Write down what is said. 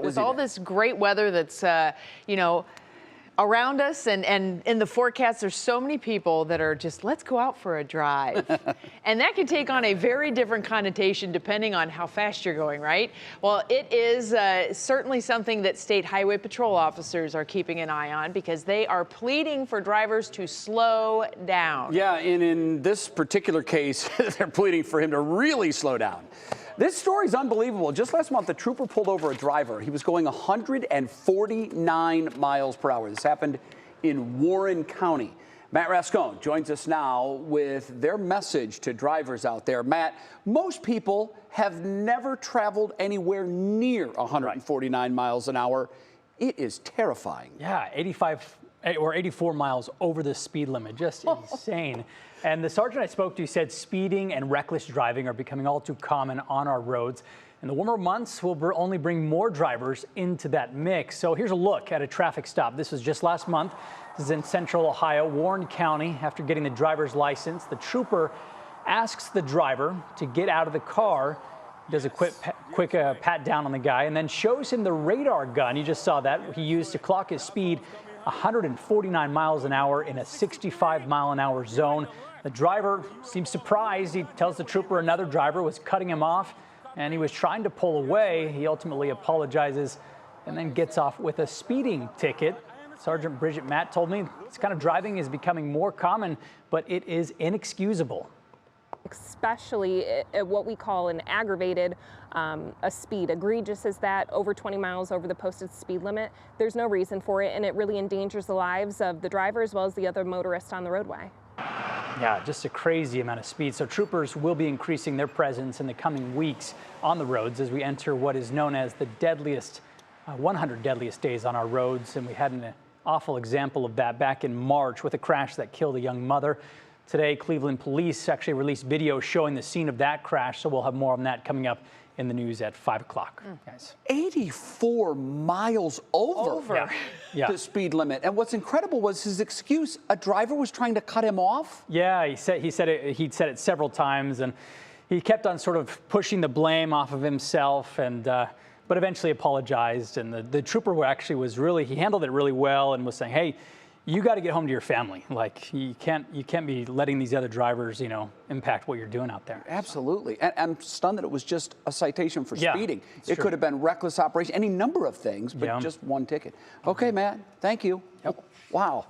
With all this great weather that's, around us and in the forecast, there's so many people that are just, let's go out for a drive. And that can take on a very different connotation depending on how fast you're going, right? Well, it is certainly something that state highway patrol officers are keeping an eye on because they are pleading for drivers to slow down. Yeah, and in this particular case, they're pleading for him to really slow down. This story is unbelievable. Just last month, the trooper pulled over a driver. He was going 149 miles per hour. This happened in Warren County. Matt Rascone joins us now with their message to drivers out there. Matt, most people have never traveled anywhere near 149 miles an hour. It is terrifying. Yeah, 85 or 84 miles over the speed limit, just insane. And the sergeant I spoke to said speeding and reckless driving are becoming all too common on our roads. And the warmer months will only bring more drivers into that mix. So here's a look at a traffic stop. This was just last month. This is in central Ohio, Warren County. After getting the driver's license, the trooper asks the driver to get out of the car. He does a quick pat down on the guy and then shows him the radar gun. You just saw that he used to clock his speed 149 miles an hour in a 65-mile-an-hour zone. The driver seems surprised. He tells the trooper another driver was cutting him off and he was trying to pull away. He ultimately apologizes and then gets off with a speeding ticket. Sergeant Bridget Matt told me this kind of driving is becoming more common, but it is inexcusable. Especially at what we call an aggravated a speed. Egregious as that, over 20 miles over the posted speed limit. There's no reason for it, and it really endangers the lives of the driver as well as the other motorists on the roadway. Yeah, just a crazy amount of speed. So troopers will be increasing their presence in the coming weeks on the roads as we enter what is known as the deadliest, 100 deadliest days on our roads. And we had an awful example of that back in March with a crash that killed a young mother. Today, Cleveland police actually released video showing the scene of that crash. So we'll have more on that coming up in the news at 5 o'clock. Guys. 84 miles over the speed limit. And what's incredible was his excuse. A driver was trying to cut him off. Yeah, he'd said it several times, and he kept on sort of pushing the blame off of himself, and but eventually apologized. And the trooper actually he handled it really well and was saying, hey, you got to get home to your family. Like you can't be letting these other drivers, impact what you're doing out there. Absolutely. And I'm stunned that it was just a citation for speeding. It could have been reckless operation, any number of things, but just one ticket. Okay, Matt, thank you. Wow.